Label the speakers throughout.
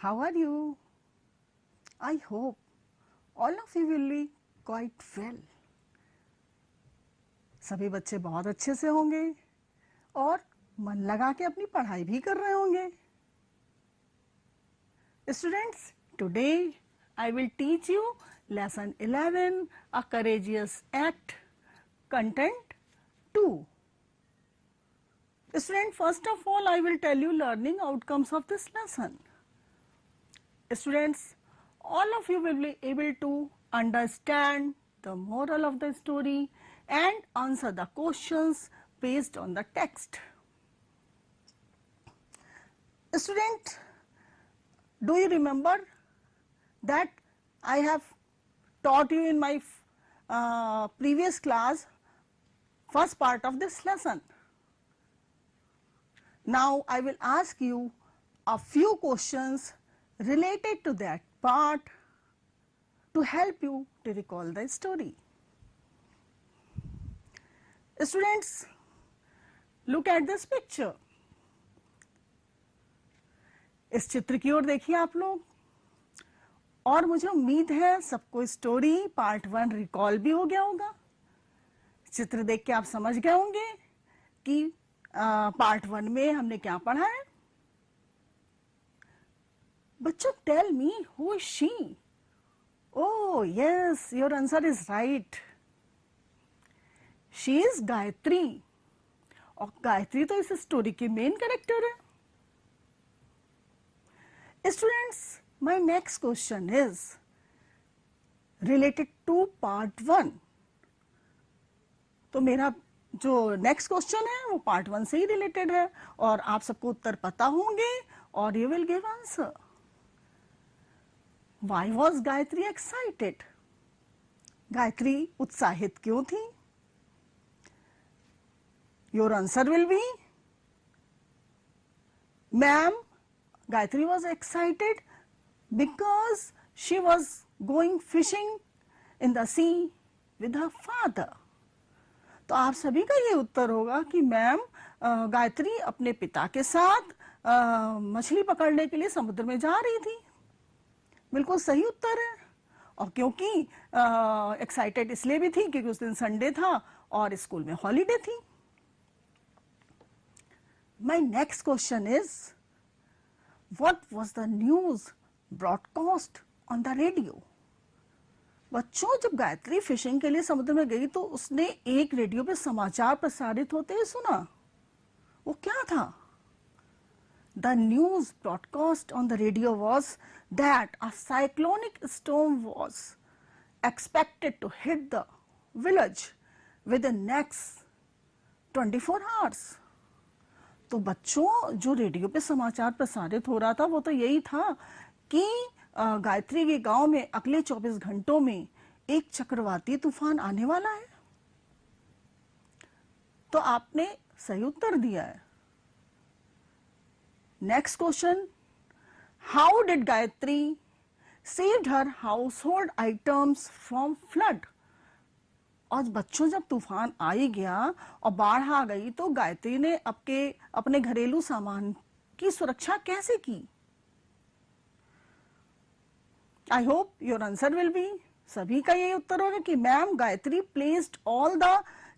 Speaker 1: How are you? I hope all of you will be quite well. सभी बच्चे बहुत अच्छे से होंगे और मन लगा के अपनी पढ़ाई भी कर रहे होंगे. Students, today I will teach you lesson 11, A Courageous Act, content 2. Student, first of all I will tell you learning outcomes of this lesson. Students, all of you will be able to understand the moral of the story and answer the questions based on the text. Student, do you remember that I have taught you in my previous class first part of this lesson? Now I will ask you a few questions related to that part to help you to recall the story. Students, look at this picture. इस चित्र की ओर देखिए आप लोग, और मुझे उम्मीद है सबको स्टोरी पार्ट 1 रिकॉल भी हो गया होगा. चित्र देख के आप समझ गए होंगे कि पार्ट 1 में हमने क्या पढ़ा है. बच्चों, tell me, who is she? Oh yes, your answer is right. She is Gayatri. और गायत्री तो इस स्टोरी की मेन कैरेक्टर है. Students, my next question is related to part 1. तो मेरा जो नेक्स्ट क्वेश्चन है वो पार्ट 1 से ही रिलेटेड है और आप सबको उत्तर पता होंगे और you will give answer. Why was Gayatri excited? Gayatri उत्साहित क्यों थी? Your answer will be, ma'am, Gayatri was excited because she was going fishing in the sea with her father. तो आप सभी का ये उत्तर होगा कि मैम गायत्री अपने पिता के साथ मछली पकड़ने के लिए समुद्र में जा रही थी. बिल्कुल सही उत्तर है. और क्योंकि एक्साइटेड इसलिए भी थी क्योंकि उस दिन संडे था और स्कूल में हॉलीडे थी. My next question is, what was the news broadcast on the radio? बच्चों, जब गायत्री फिशिंग के लिए समुद्र में गई तो उसने एक रेडियो पे समाचार प्रसारित होते हुए सुना. वो क्या था? The news broadcast on the radio was that a cyclonic storm was expected to hit the village within next 24 hours. तो बच्चों, जो रेडियो पे समाचार प्रसारित हो रहा था वो तो यही था कि गायत्री के गांव में अगले 24 घंटों में एक चक्रवाती तूफान आने वाला है. तो आपने सही उत्तर दिया है. Next question, how did Gayatri saved her household items from flood? और बच्चों, जब तूफान आ ही गया और बाढ़ आ गई तो गायत्री ने अपने घरेलू सामान की सुरक्षा कैसे की? I hope your answer will be, सभी का यही उत्तर होगा कि ma'am Gayatri placed all the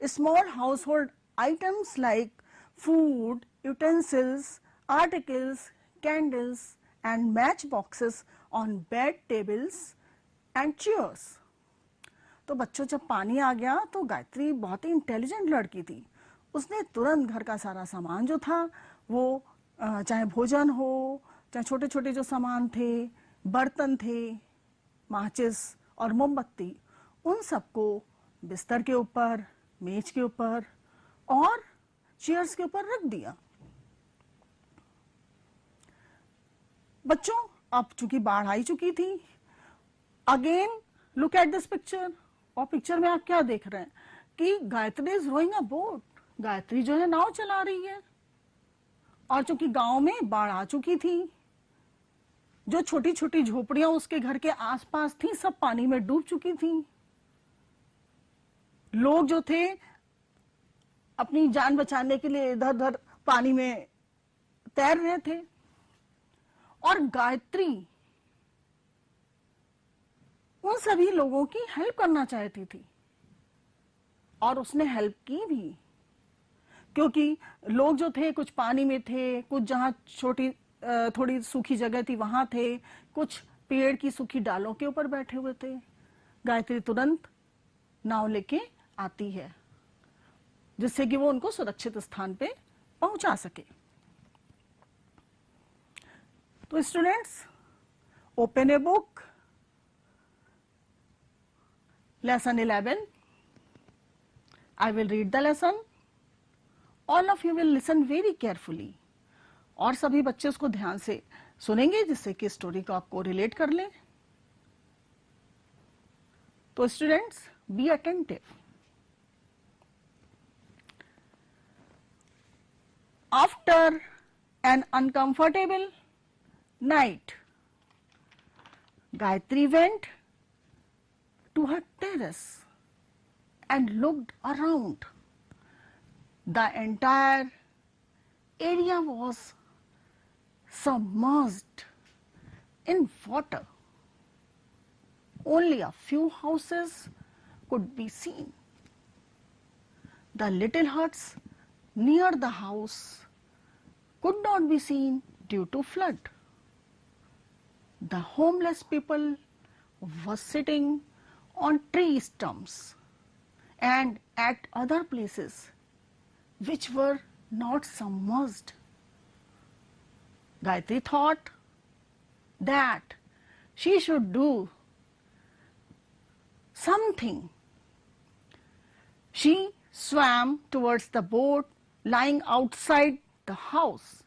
Speaker 1: small household items like food, utensils, articles, candles and matchboxes on bed, tables and chairs. तो बच्चों, जब पानी आ गया तो गायत्री बहुत ही इंटेलिजेंट लड़की थी. उसने तुरंत घर का सारा सामान जो था वो चाहे भोजन हो, चाहे छोटे छोटे जो सामान थे, बर्तन थे, माचिस और मोमबत्ती, उन सबको बिस्तर के ऊपर, मेज के ऊपर और चेयर्स के ऊपर रख दिया. बच्चों, अब चूंकि बाढ़ आई चुकी थी, again look at this picture. और पिक्चर में आप क्या देख रहे हैं कि Gayatri is rowing a boat. Gayatri जो है नाव चला रही है. और चूंकि गांव में बाढ़ आ चुकी थी, जो छोटी छोटी झोपड़ियां उसके घर के आसपास थी सब पानी में डूब चुकी थी. लोग जो थे अपनी जान बचाने के लिए इधर उधर पानी में तैर रहे थे. और गायत्री उन सभी लोगों की हेल्प करना चाहती थी और उसने हेल्प की भी, क्योंकि लोग जो थे कुछ पानी में थे, कुछ जहां छोटी थोड़ी सूखी जगह थी वहां थे, कुछ पेड़ की सूखी डालों के ऊपर बैठे हुए थे। गायत्री तुरंत नाव लेके आती है जिससे कि वो उनको सुरक्षित स्थान पे पहुंचा सके। तो students, open a book, lesson 11. I will read the lesson. All of you will listen very carefully. और सभी बच्चे उसको ध्यान से सुनेंगे जिससे कि स्टोरी को आपको रिलेट कर लें। तो students, be attentive. After an uncomfortable night, Gayatri went to her terrace and looked around. The entire area was submerged in water. Only a few houses could be seen. The little huts near the house could not be seen due to flood. The homeless people were sitting on tree stumps and at other places which were not submerged. Gayatri thought that she should do something. She swam towards the boat lying outside the house.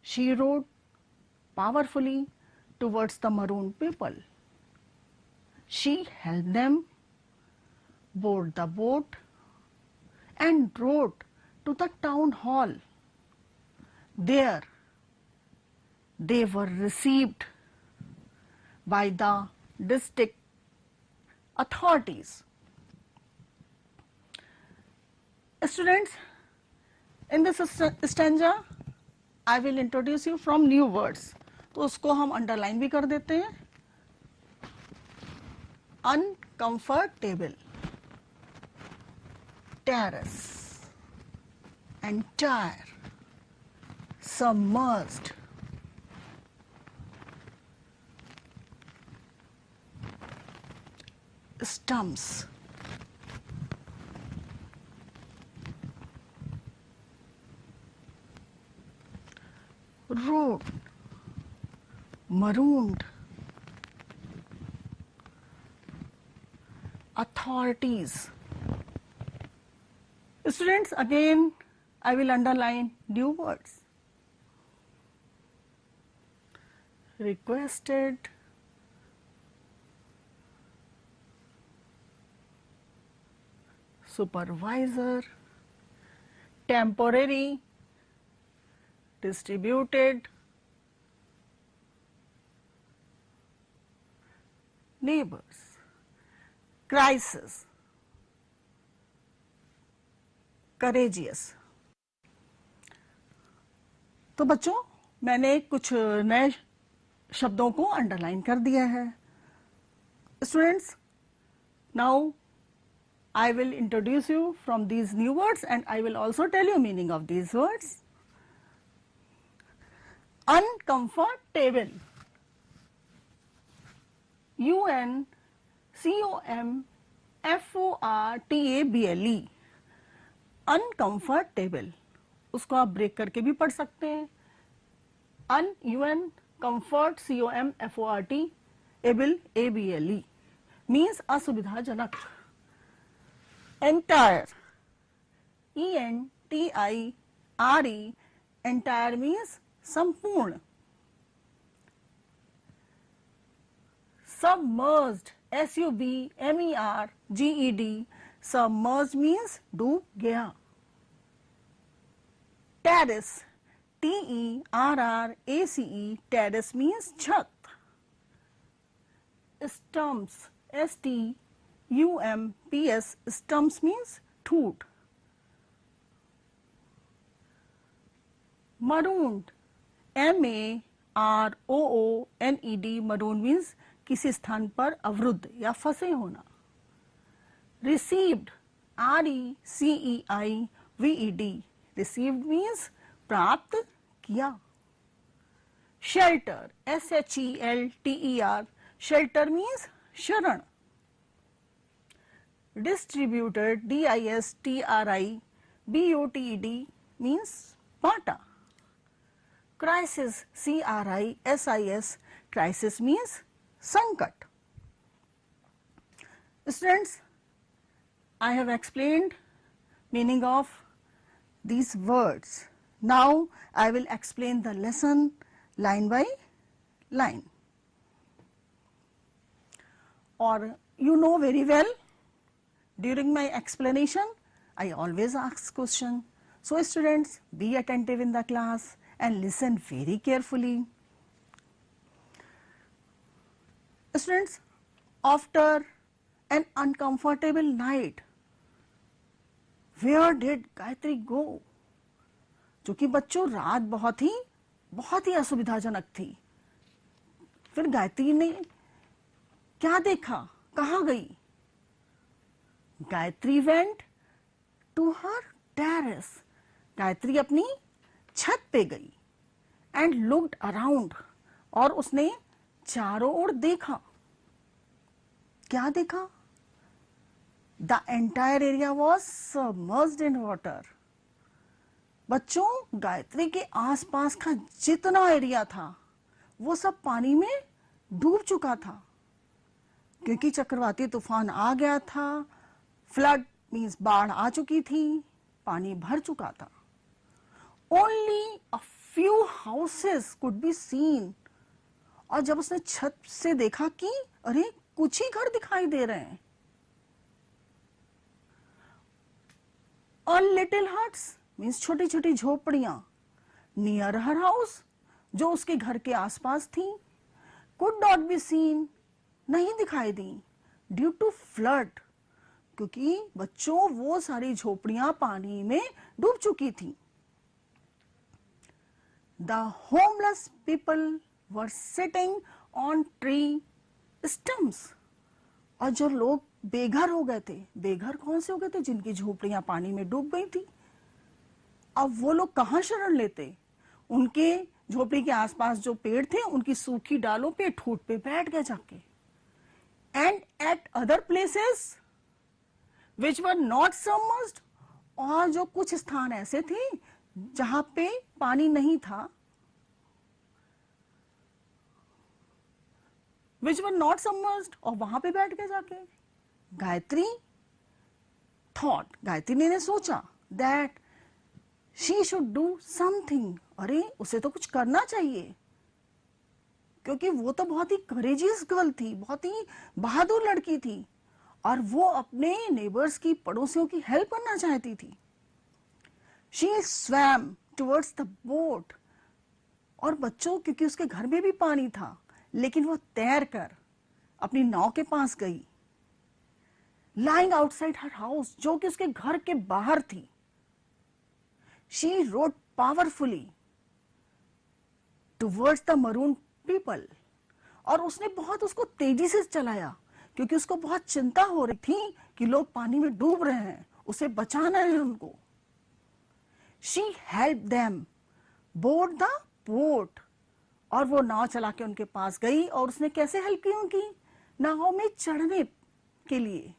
Speaker 1: She rowed powerfully towards the marooned people. She helped them board the boat and rode to the town hall. There they were received by the district authorities. Students, in this stanza I will introduce you from new words. तो उसको हम underline भी कर देते हैं। Uncomfortable, terrace, entire, submerged, stumps, road, marooned, authorities. Students, again I will underline new words. Requested, supervisor, temporary, distributed, neighbors, crisis, courageous. तो बच्चों, मैंने कुछ नए शब्दों को अंडरलाइन कर दिया है। Students, now I will introduce you from these new words and I will also tell you meaning of these words. Uncomfortable, uncomfortable, uncomfortable, उसको आप ब्रेक करके भी पढ़ सकते हैं। comfort, comfort, able, means असुविधाजनक। Entire, entire, entire means संपूर्ण। Submerged, submerged, submerged means डूब गया। Terrace, terrace, terrace means छत। Stumps, stumps, stumps means ठूठ। Marooned, MAROONED, maroon means किसी स्थान पर अवरुद्ध या फंसे होना. Received, RECEIVED, received means प्राप्त किया. Shelter, SHELTER, shelter means शरण. Distributed, DISTRIBUTED means बांटा. Crisis, CRISIS, crisis means संकट. Students, I have explained meaning of these words. Now I will explain the lesson line by line. Or you know very well, during my explanation I always ask question. So students, be attentive in the class and listen very carefully. Students, after an uncomfortable night, where did Gayatri go? क्योंकि बच्चों रात बहुत ही असुविधाजनक थी. फिर गायत्री ने क्या देखा, कहाँ गई? Gayatri went to her terrace. Gayatri अपनी छत पे गई. एंड लुक्ड अराउंड, और उसने चारों ओर देखा. क्या देखा? The entire area was submerged in water. बच्चों, गायत्री के आसपास का जितना एरिया था वो सब पानी में डूब चुका था, क्योंकि चक्रवाती तूफान आ गया था. फ्लड मीन्स बाढ़ आ चुकी थी, पानी भर चुका था. Only a few houses could be seen. और जब उसने छत से देखा कि अरे कुछ ही घर दिखाई दे रहे हैं. ऑल लिटिल हट्स मीन्स छोटी छोटी झोपड़ियां नियर हर हाउस, जो उसके घर के आसपास थी, कुड नॉट बी सीन, नहीं दिखाई दी, ड्यू टू फ्लड, क्योंकि बच्चों वो सारी झोपड़ियां पानी में डूब चुकी थी. The homeless people were sitting on tree stumps. और जो लोग बेघर हो गए थे, बेघर कौन से हो गए थे? जिनकी झोपड़ियां पानी में डूब गई थी. अब वो लोग कहाँ शरण लेते? उनके झोपड़ी के आसपास जो पेड़ थे उनकी सूखी डालों पे, ठूट पे बैठ गए जाके. And eight other places which were not submerged, और जो कुछ स्थान ऐसे थे जहां पे पानी नहीं था, विच वर नॉट सबमर्ज्ड, और वहां पे बैठ गए जाके. गायत्री थॉट, गायत्री ने सोचा that she should do something. अरे उसे तो कुछ करना चाहिए, क्योंकि वो तो बहुत ही करेजियस गर्ल थी, बहुत ही बहादुर लड़की थी, और वो अपने नेबर्स की, पड़ोसियों की हेल्प करना चाहती थी. She swum towards the boat. और बच्चों, क्योंकि उसके घर में भी पानी था, लेकिन वो तैर कर अपनी नाव के पास गई. लाइंग आउटसाइड हर हाउस, जो कि उसके घर के बाहर थी. She road powerfully towards the maroon people. और उसने बहुत उसको तेजी से चलाया, क्योंकि उसको बहुत चिंता हो रही थी कि लोग पानी में डूब रहे हैं, उसे बचाना है उनको. She help them board the boat. और वो नाव चला के उनके पास गई, और उसने कैसे हेल्प की उनकी? नाव में चढ़ने के लिए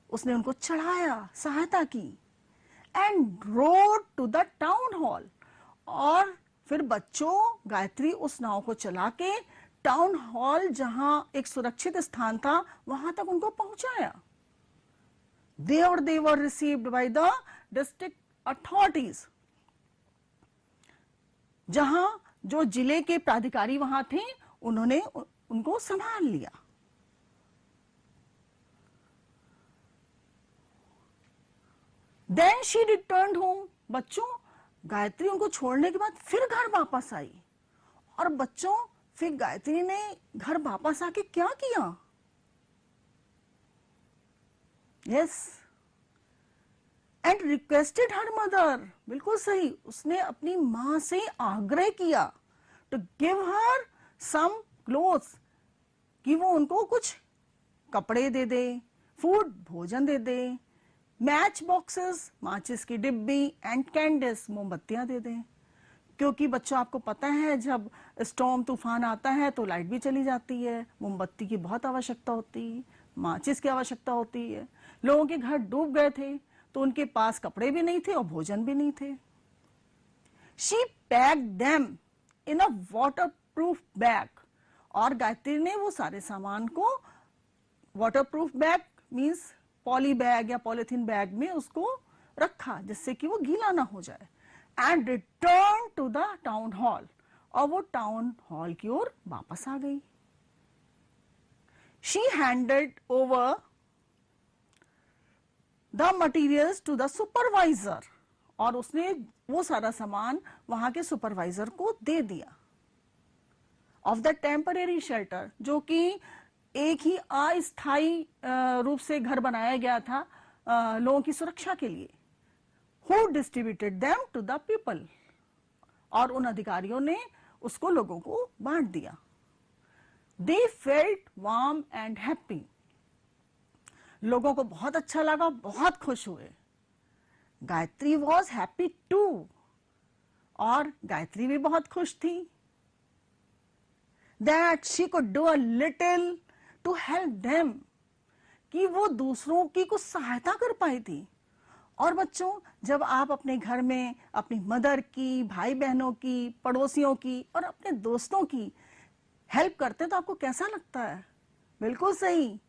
Speaker 1: उसने उनको चढ़ाया, सहायता की. And rode to the town hall. और फिर बच्चों, गायत्री उस नाव को चला के टाउन हॉल, जहां एक सुरक्षित स्थान था, वहां तक उनको पहुंचाया. they were received by the district authorities. जहां जो जिले के प्राधिकारी वहां थे, उन्होंने उनको संभाल लिया. Then she returned home. बच्चों, गायत्री उनको छोड़ने के बाद फिर घर वापस आई. और बच्चों, फिर गायत्री ने घर वापस आके क्या किया? Yes, and requested her mother. बिल्कुल सही, उसने अपनी मां से आग्रह किया to give her some clothes, कि वो उनको कुछ कपड़े दे दे, फूड भोजन दे दे, मैच बॉक्सेस माचिस की डिब्बी एंड कैंडल्स मोमबत्तियां दे दे। क्योंकि बच्चों आपको पता है जब स्टॉर्म तूफान आता है तो लाइट भी चली जाती है, मोमबत्ती की बहुत आवश्यकता होती है, माचिस की आवश्यकता होती है। लोगों के घर डूब गए थे तो उनके पास कपड़े भी नहीं थे और भोजन भी नहीं थे। She packed them in a waterproof bag, और गायत्री ने वो सारे सामान को waterproof bag means poly bag या पॉलिथीन बैग में उसको रखा जिससे कि वो गीला ना हो जाए। And return to the town hall, और वो टाउन हॉल की ओर वापस आ गई। She handed over the materials to the supervisor, और उसने वो सारा सामान वहां के सुपरवाइजर को दे दिया। ऑफ द टेम्परेरी शेल्टर, जो कि एक ही अस्थायी रूप से घर बनाया गया था लोगों की सुरक्षा के लिए। Who distributed them to the people, और उन अधिकारियों ने उसको लोगों को बांट दिया। They felt warm and happy, लोगों को बहुत अच्छा लगा, बहुत खुश हुए। गायत्री वॉज हैप्पी टू, और गायत्री भी बहुत खुश थी। That she could do a little to help them, कि वो दूसरों की कुछ सहायता कर पाई थी। और बच्चों जब आप अपने घर में अपनी मदर की, भाई बहनों की, पड़ोसियों की और अपने दोस्तों की हेल्प करते हैं तो आपको कैसा लगता है? बिल्कुल सही,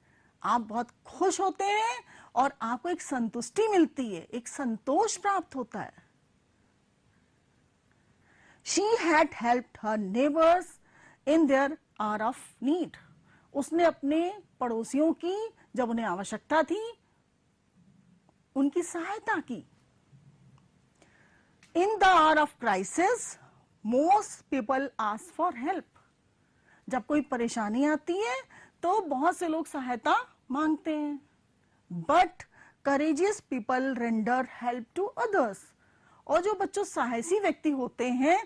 Speaker 1: आप बहुत खुश होते हैं और आपको एक संतुष्टि मिलती है, एक संतोष प्राप्त होता है। She had helped her neighbors in their hour of need. उसने अपने पड़ोसियों की जब उन्हें आवश्यकता थी उनकी सहायता की। In the hour of crisis, most people ask for help. जब कोई परेशानी आती है तो बहुत से लोग सहायता मांगते हैं। But courageous people render help to others. और जो बच्चों साहसी व्यक्ति होते हैं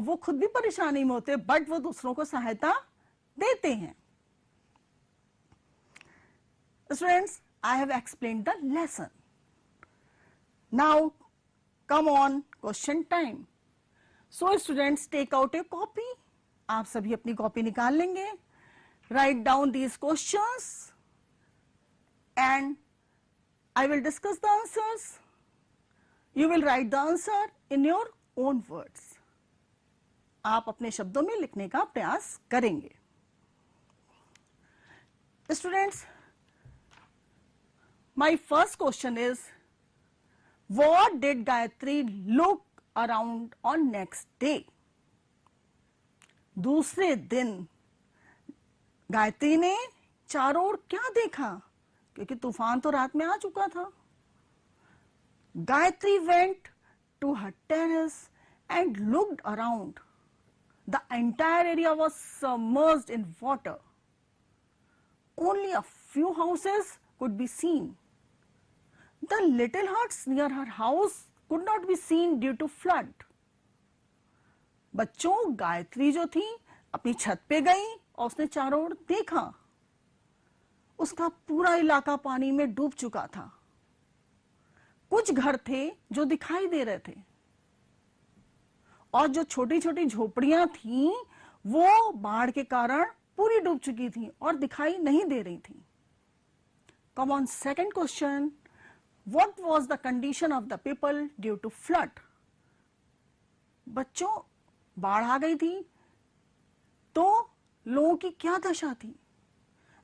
Speaker 1: वो खुद भी परेशानी में होते हैं बट वो दूसरों को सहायता देते हैं। Students, I have explained the lesson. Now come on question time. So students, take out a copy. आप सभी अपनी कॉपी निकाल लेंगे। Write down these questions and I will discuss the answers. You will write the answer in your own words. आप अपने शब्दों में लिखने का प्रयास करेंगे। Students, my first question is, what did Gayatri look around on next day? दूसरे दिन गायत्री ने चारों ओर क्या देखा? क्योंकि तूफान तो रात में आ चुका था। Gayatri went to her terrace and looked around. The entire area was submerged in water. Only a few houses could be seen. The little huts near her house could not be seen due to flood. बच्चों गायत्री जो थी अपनी छत पे गई और उसने चारों ओर देखा। उसका पूरा इलाका पानी में डूब चुका था। कुछ घर थे जो दिखाई दे रहे थे और जो छोटी छोटी झोपड़ियां थीं वो बाढ़ के कारण पूरी डूब चुकी थी और दिखाई नहीं दे रही थी। Come on, second question. What was the condition of the people due to flood? बच्चों बाढ़ आ गई थी तो लोगों की क्या दशा थी?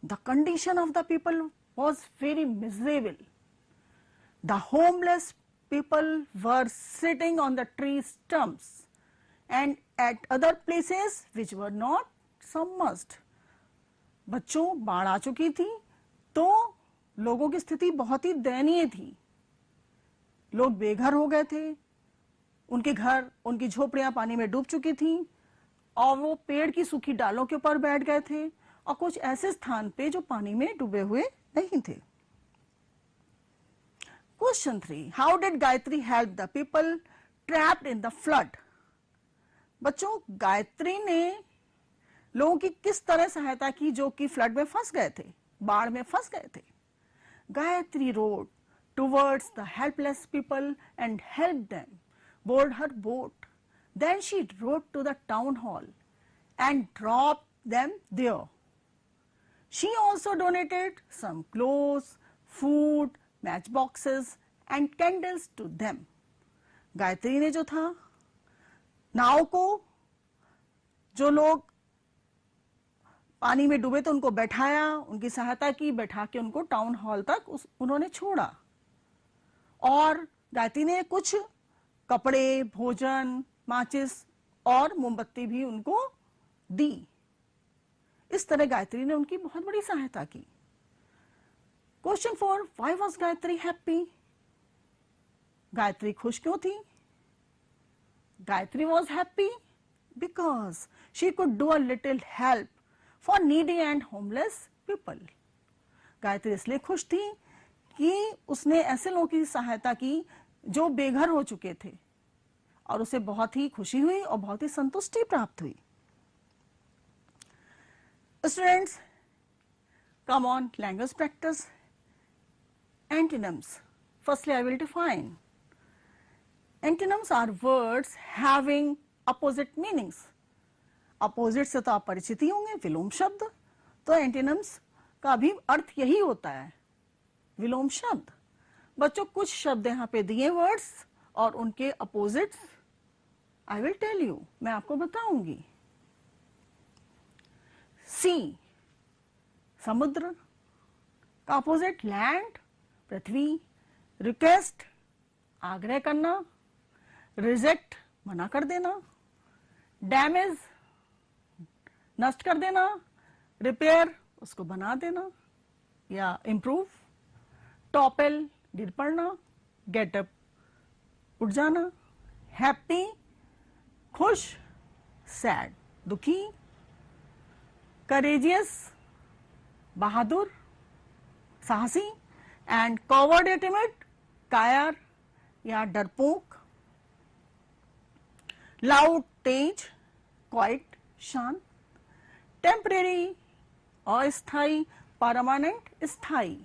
Speaker 1: The condition of the people was very miserable. The homeless people were sitting on the tree stumps and at other places which were not submerged. बच्चों बाढ़ आ चुकी थी तो लोगों की स्थिति बहुत ही दयनीय थी। लोग बेघर हो गए थे, उनके घर, उनकी झोपड़ियां पानी में डूब चुकी थीं और वो पेड़ की सूखी डालों के ऊपर बैठ गए थे और कुछ ऐसे स्थान पे जो पानी में डूबे हुए नहीं थे। Question 3. How did Gayatri help the people trapped in the flood? बच्चों, गायत्री ने लोगों की किस तरह सहायता की जो कि फ्लड में फंस गए थे, बाढ़ में फंस गए थे? Gayatri road towards the helpless people and helped them board her boat. Then she rode to the town hall and dropped them there. She also donated some clothes, food, matchboxes and candles to them. Gayatri ने जो था, नाव को जो लोग पानी में डूबे तो उनको बैठाया, उनकी सहायता की, बैठा के उनको टाउन हॉल तक उन्होंने छोड़ा। और गायत्री ने कुछ कपड़े, भोजन, माचिस और मोमबत्ती भी उनको दी। इस तरह गायत्री ने उनकी बहुत बड़ी सहायता की। Question 4, why was Gayatri happy? Gayatri खुश क्यों थी? Gayatri was happy because she could do a little help for needy and homeless people. Gayatri इसलिए खुश थी कि उसने ऐसे लोगों की सहायता की जो बेघर हो चुके थे, और उसे बहुत ही खुशी हुई और बहुत ही संतुष्टि प्राप्त हुई। Students, come on, language practice. Antonyms, firstly I will define. Antonyms are words having opposite meanings. Opposite से तो आप परिचित ही होंगे, विलोम शब्द। तो एंटोनिम्स का भी अर्थ यही होता है, विलोम शब्द। बच्चों, कुछ शब्द यहाँ पे दिए वर्ड्स और उनके opposites I will tell you, मैं आपको बताऊंगी। सी, समुद्र का अपोजिट लैंड, पृथ्वी। रिक्वेस्ट, आग्रह करना। रिजेक्ट, मना कर देना। डैमेज, नष्ट कर देना। रिपेयर, उसको बना देना या इंप्रूव। टॉपल, गिर पड़ना। गेटअप, उठ जाना। हैप्पी, खुश। सैड, दुखी। करेजियस, बहादुर, साहसी। एंड कॉवर्ड या टिमिड, कायर या डरपोक। लाउड, तेज। क्वाइट, शांत। टेम्परेरी, अस्थाई। परमानेंट, स्थाई।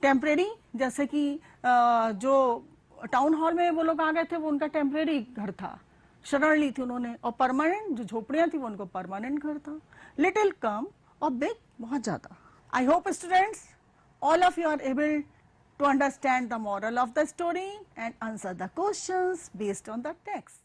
Speaker 1: टेम्परेरी, जैसे कि जो टाउन हॉल में वो लोग आ गए थे, वो उनका टेम्परेरी घर था, शरण ली थी उन्होंने। और परमानेंट, जो झोपड़ियां थी वो उनको परमानेंट घर था। लिटिल, कम, और बिग, बहुत ज्यादा। I hope students all of you are able to understand the moral of the story and answer the questions based on the text.